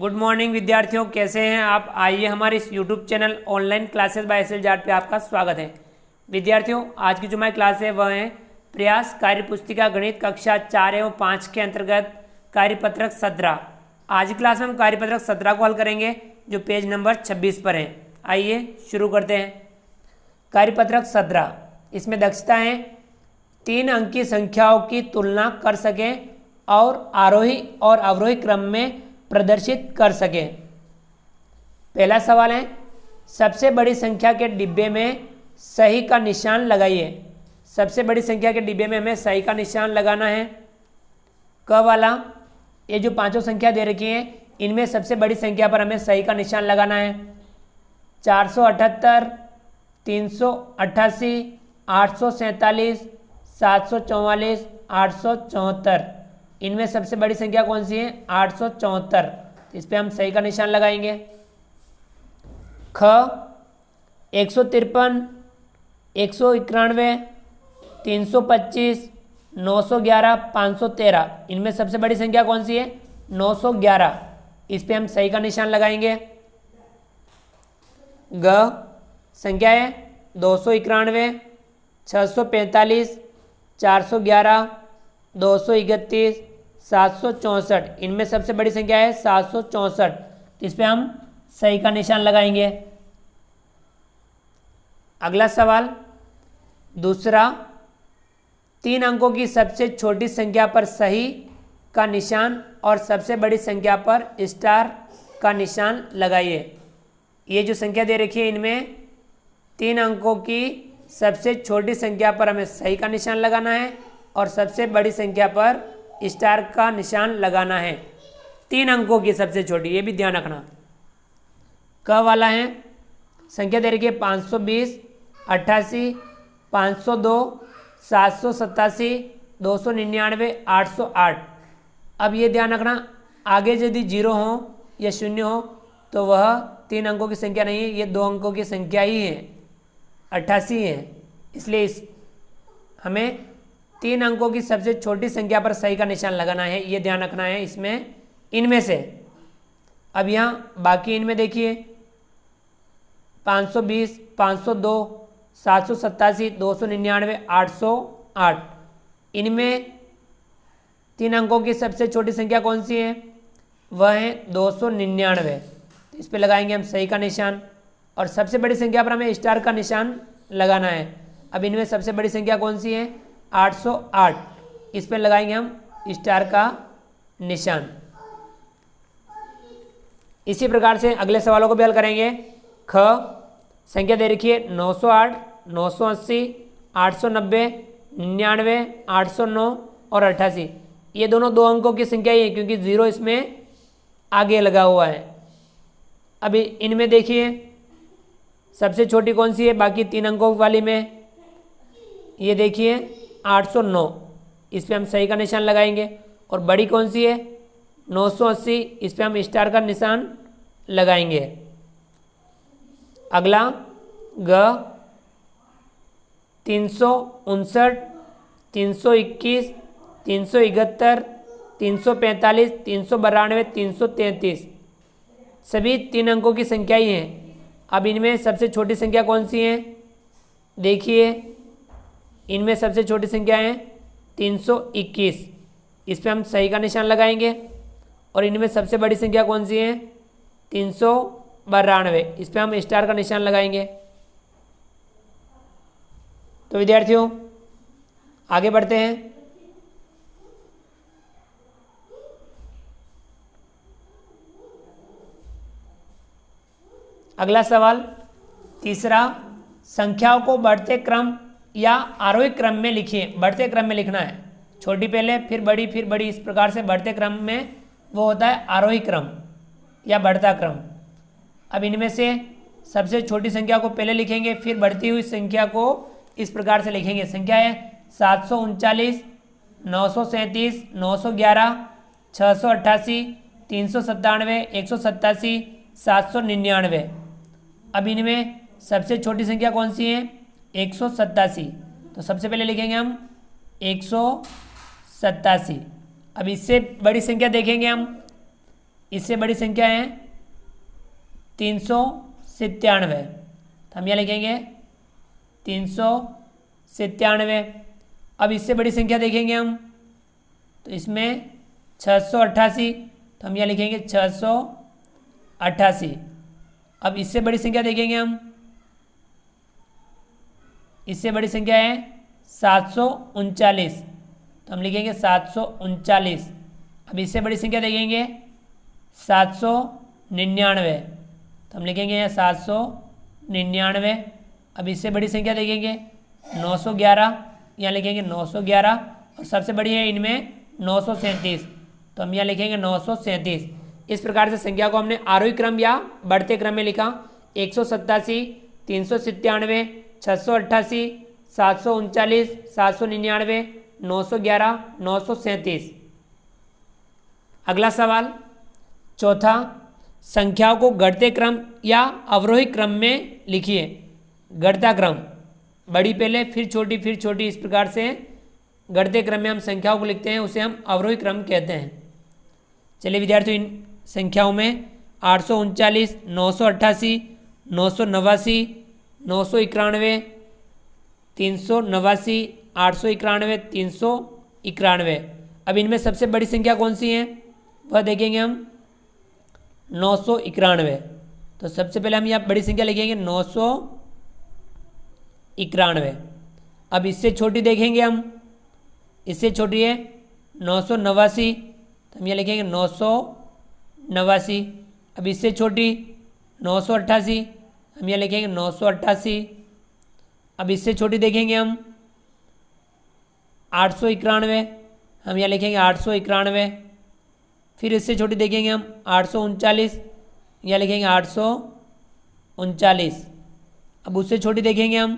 Good morning विद्यार्थियों, कैसे हैं आप। आइए हमारे इस YouTube channel online classes bye SL. Jat पे आपका स्वागत है। विद्यार्थियों, आज की जो हमारी क्लास है वह है प्रयास कार्य पुस्तिका गणित कक्षा 4 एवं 5 के अंतर्गत कार्यपत्रक 17। आज की क्लास में हम कार्यपत्रक 17 को हल करेंगे जो पेज नंबर 26 पर है। आइए शुरू करते हैं। कार्यपत्रक 17, इसमें दक्षता है 3 अंकीय संख्याओं की तुलना कर सकें और आरोही और अवरोही क्रम में प्रदर्शित कर सकें। पहला सवाल है, सबसे बड़ी संख्या के डिब्बे में सही का निशान लगाइए। सबसे बड़ी संख्या के डिब्बे में हमें सही का निशान लगाना है। क वाला, ये जो पांचों संख्या दे रखी है इनमें सबसे बड़ी संख्या पर हमें सही का निशान लगाना है। 478, 388, 847, 744, 874, इनमें सबसे बड़ी संख्या कौन सी है? 874। इस पे हम सही का निशान लगाएंगे। ख 153, 191, 325, 911, 513, इनमें सबसे बड़ी संख्या कौन सी है? 911। इस पे हम सही का निशान लगाएंगे। ग संख्या है 291, 645, 411, 231, 764, इनमें सबसे बड़ी संख्या है 764। इस पे हम सही का निशान लगाएंगे। अगला सवाल दूसरा, 3 अंकों की सबसे छोटी संख्या पर सही का निशान और सबसे बड़ी संख्या पर स्टार का निशान लगाइए। ये जो संख्या दे रखी है इनमें 3 अंकों की सबसे छोटी संख्या पर हमें सही का निशान लगाना है और सबसे बड़ी संख्या पर स्टार का निशान लगाना है। 3 अंकों की सबसे छोटी, ये भी ध्यान रखना। क वाला है, संख्या दे रखी है 520, 88, 502, 787, 299, 808। अब ये ध्यान रखना, आगे यदि 0 हो या 0 हो तो वह 3 अंकों की संख्या नहीं है, ये 2 अंकों की संख्या ही है, 88 है। इसलिए हमें 3 अंकों की सबसे छोटी संख्या पर सही का निशान लगाना है, ये ध्यान रखना है इसमें, इनमें से। अब यहाँ बाकी इनमें देखिए 520, 502, 787, 299, 808, इनमें 3 अंकों की सबसे छोटी संख्या कौन सी है? वह है 299। इस पे लगाएंगे हम सही का निशान और सबसे बड़ी संख्या पर हमें स्टार का निशान लगाना है। अब इनमें सबसे बड़ी संख्या कौन सी है? 808। इस पर लगाएंगे हम स्टार का निशान। इसी प्रकार से अगले सवालों को भी हल करेंगे। ख संख्या दे रखी है 908, 980, 890, 99, 809 और 88। ये दोनों 2 अंकों की संख्या ही है क्योंकि 0 इसमें आगे लगा हुआ है। अभी इनमें देखिए सबसे छोटी कौन सी है बाकी 3 अंकों वाली में? ये देखिए 809। इस पे हम सही का निशान लगाएंगे। और बड़ी कौन सी है? 980। इस पे हम स्टार का निशान लगाएंगे। अगला ग 359, 321, 371, 345, 392, 333, सभी 3 अंकों की संख्या ही हैं। अब इनमें सबसे छोटी संख्या कौन सी है? देखिए इनमें सबसे छोटी संख्या है 321। इस पे हम सही का निशान लगाएंगे। और इनमें सबसे बड़ी संख्या कौन सी है? 392। इस पे हम स्टार का निशान लगाएंगे। तो विद्यार्थियों आगे बढ़ते हैं। अगला सवाल तीसरा, संख्याओं को बढ़ते क्रम या आरोही क्रम में लिखिए। बढ़ते क्रम में लिखना है, छोटी पहले फिर बड़ी, इस प्रकार से बढ़ते क्रम में वो होता है आरोही क्रम या बढ़ता क्रम। अब इनमें से सबसे छोटी संख्या को पहले लिखेंगे, फिर बढ़ती हुई संख्या को इस प्रकार से लिखेंगे। संख्या है 739, 937, 911, 688, 397, 187, 799। अब इनमें सबसे छोटी संख्या कौन सी है? 187। तो सबसे पहले लिखेंगे हम 187। अब इससे बड़ी संख्या देखेंगे हम इससे बड़ी संख्या है 397, तो हम यहाँ लिखेंगे 397। अब इससे बड़ी संख्या देखेंगे हम, तो इसमें 688, तो हम यहाँ लिखेंगे 688। अब इससे बड़ी संख्या देखेंगे हम, इससे बड़ी संख्या है 739, तो हम लिखेंगे 739। अब इससे बड़ी संख्या देखेंगे 799, तो हम लिखेंगे यहाँ 799। अब इससे बड़ी संख्या देखेंगे 911, यहाँ लिखेंगे 911। और सबसे बड़ी है इनमें 937, तो हम यहाँ लिखेंगे 937। इस प्रकार से संख्या को हमने आरोही क्रम या बढ़ते क्रम में लिखा। 187, 397, 688, 739, 799, 911, 937। अगला सवाल चौथा, संख्याओं को घटते क्रम या अवरोही क्रम में लिखिए। घटता क्रम, बड़ी पहले फिर छोटी, इस प्रकार से घटते क्रम में हम संख्याओं को लिखते हैं, उसे हम अवरोही क्रम कहते हैं। चलिए विद्यार्थियों, इन संख्याओं में 839, 988, 989, 991, 389, 891, 391। अब इनमें सबसे बड़ी संख्या कौन सी है वह देखेंगे हम, 991। तो सबसे पहले हम यहाँ बड़ी संख्या लिखेंगे 991। अब इससे छोटी देखेंगे हम, इससे छोटी है 989, तो हम यहाँ लिखेंगे 989। अब इससे छोटी 988, हम यहाँ लिखेंगे 988। अब इससे छोटी देखेंगे हम 891, हम यहाँ लिखेंगे 891। फिर इससे छोटी देखेंगे हम 839, यहाँ लिखेंगे 839। अब उससे छोटी देखेंगे हम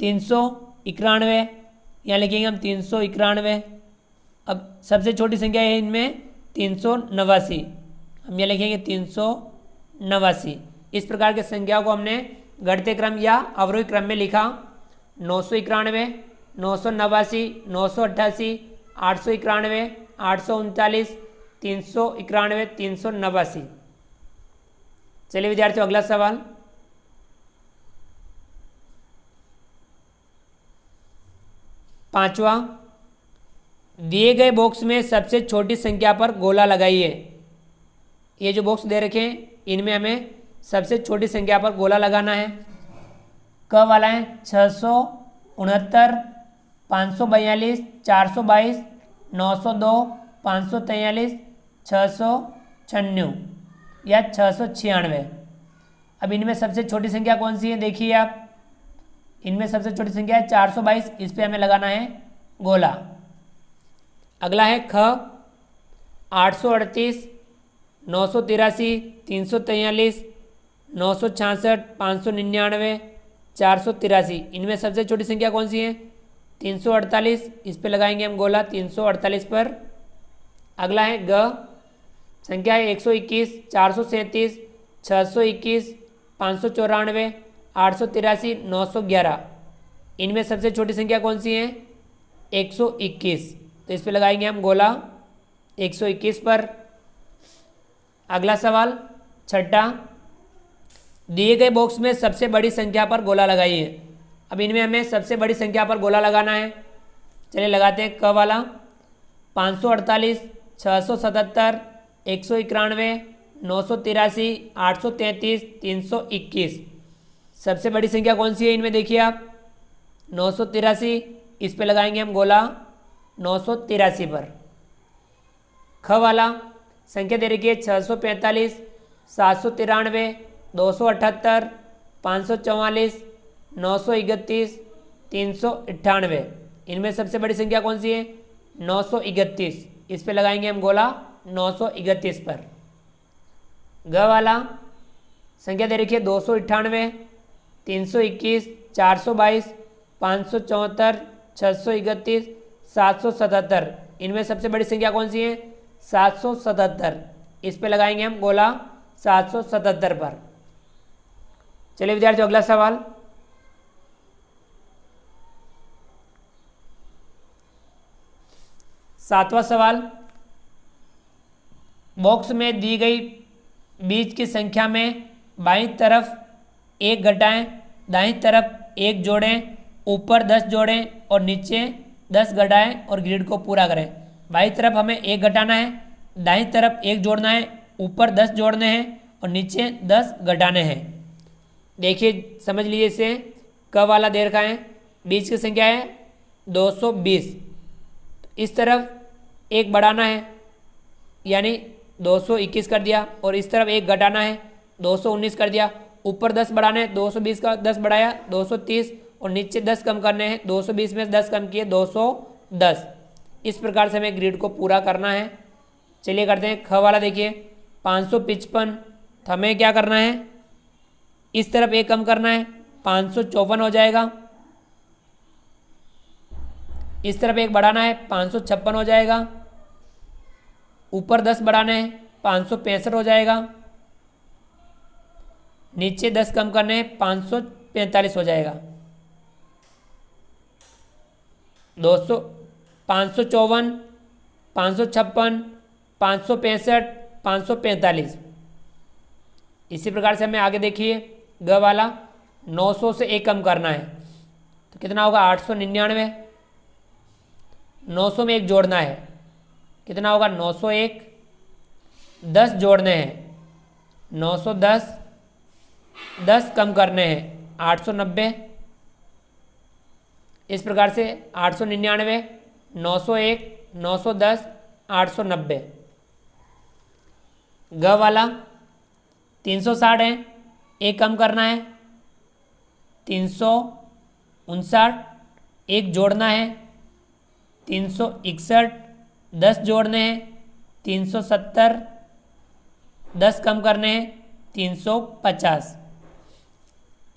391, यहाँ लिखेंगे हम 391। अब सबसे छोटी संख्या है इनमें 389, हम यहाँ लिखेंगे 389। इस प्रकार के संख्याओं को हमने घटते क्रम या अवरोही क्रम में लिखा। 991, 989, 988, 891, 839, 391, 389। चलिए विद्यार्थियों, अगला सवाल। पांचवा, दिए गए बॉक्स में सबसे छोटी संख्या पर गोला लगाइए। ये जो बॉक्स दे रखे हैं इनमें हमें सबसे छोटी संख्या पर गोला लगाना है। क वाला है 669, 542, 422, 902, 543, 696 या 696। अब इनमें सबसे छोटी संख्या कौन सी है देखिए आप, इनमें सबसे छोटी संख्या है 422, इस पे हमें लगाना है गोला। अगला है ख 838, 983, 343, 966, 599, 483। इनमें सबसे छोटी संख्या कौन सी है 348, इस पे लगाएंगे हम गोला 348 पर। अगला है ग, संख्या है 121, 437, 621, 594, 883, 911। इनमें सबसे छोटी संख्या कौन सी है 121, तो इस पे लगाएंगे हम गोला 121 पर। अगला सवाल छठा, दिए गए बॉक्स में सबसे बड़ी संख्या पर गोला लगाइए। अब इनमें हमें सबसे बड़ी संख्या पर गोला लगाना है। चलिए लगाते हैं क वाला 548, 677, 191, 983, 833, 321। सबसे बड़ी संख्या कौन सी है इनमें देखिए आप 983, इस पे लगाएंगे हम गोला 983 पर। ख वाला संख्या दे रखी है 645, 793, 278, 544, 931, 398। इनमें सबसे बड़ी संख्या कौन सी है 931, इस पे लगाएंगे हम गोला 931 पर। ग वाला संख्या दे रखी है 298, 321, 422, 574, 631, 777। इनमें सबसे बड़ी संख्या कौन सी है 777, इस पे लगाएंगे हम गोला 777 पर। चलिए विद्यार्थियों, अगला सवाल 7वां सवाल, बॉक्स में दी गई बीज की संख्या में बाईं तरफ 1 घटाएं, दाईं तरफ 1 जोड़ें, ऊपर 10 जोड़ें और नीचे 10 घटाएं और ग्रिड को पूरा करें। बाईं तरफ हमें 1 घटाना है, दाईं तरफ 1 जोड़ना है, ऊपर 10 जोड़ने हैं और नीचे 10 घटाने हैं। देखिए समझ लीजिए इसे, क वाला दे रखा है, बीज की संख्या है 220, इस तरफ 1 बढ़ाना है यानी 221 कर दिया और इस तरफ 1 घटाना है 219 कर दिया, ऊपर 10 बढ़ाना है 220 का 10 बढ़ाया 230 और नीचे 10 कम करने हैं, 220 में 10 कम किए 210। इस प्रकार से हमें ग्रिड को पूरा करना है। चलिए करते हैं। ख वाला देखिए 555, तो हमें क्या करना है, इस तरफ 1 कम करना है 554 हो जाएगा, इस तरफ 1 बढ़ाना है 556 हो जाएगा, ऊपर 10 बढ़ाना है 565 हो जाएगा, नीचे 10 कम करने हैं 545 हो जाएगा। 554, 556, 565, 545। इसी प्रकार से हमें आगे देखिए, ग वाला 900 से 1 कम करना है तो कितना होगा 899, 900 में 1 जोड़ना है कितना होगा 901, 10 जोड़ने हैं 910, 10 कम करने हैं 890। इस प्रकार से 899, 901, 910, 890। ग वाला 360 है, 1 कम करना है 359, 1 जोड़ना है 361, 10 जोड़ने हैं 370, 10 कम करने हैं 350।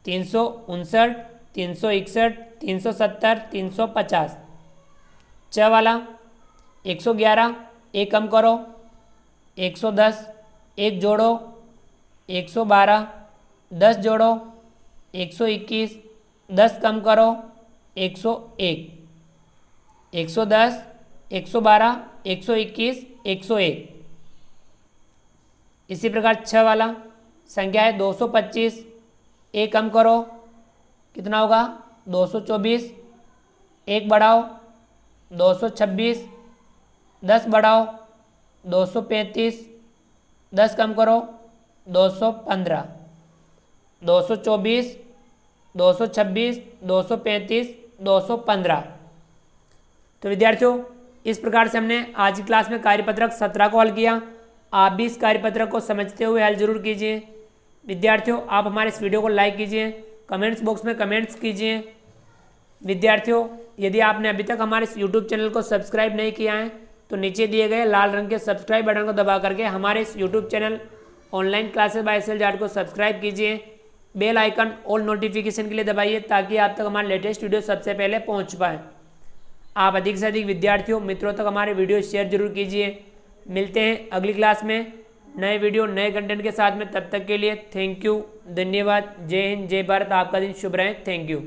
359, 361, 370, 350। च वाला 111, 1 कम करो 110, 1 जोड़ो 112, 10 जोड़ो 121, 10 कम करो 101, 110, 112, 121, 101। इसी प्रकार 6 वाला संख्या है 225, 1 कम करो कितना होगा 224, 1 बढ़ाओ 226, 10 बढ़ाओ 235, 10 कम करो 215, 224, 226, 235, 215। तो विद्यार्थियों इस प्रकार से हमने आज की क्लास में कार्यपत्रक 17 को हल किया। आप भी इस कार्यपत्रक को समझते हुए हल जरूर कीजिए। विद्यार्थियों आप हमारे इस वीडियो को लाइक कीजिए, कमेंट्स बॉक्स में कमेंट्स कीजिए। विद्यार्थियों यदि आपने अभी तक हमारे इस यूट्यूब चैनल को सब्सक्राइब नहीं किया है तो नीचे दिए गए लाल रंग के सब्सक्राइब बटन को दबा करके हमारे इस YouTube channel online classes bye SL Jat को सब्सक्राइब कीजिए। बेल आइकन ऑल नोटिफिकेशन के लिए दबाइए ताकि आप तक हमारे लेटेस्ट वीडियो सबसे पहले पहुंच पाए। आप अधिक से अधिक विद्यार्थियों मित्रों तक हमारे वीडियो शेयर जरूर कीजिए। मिलते हैं अगली क्लास में नए वीडियो नए कंटेंट के साथ में। तब तक के लिए थैंक यू, धन्यवाद। जय हिंद, जय भारत। आपका दिन शुभ रहे। Thank you.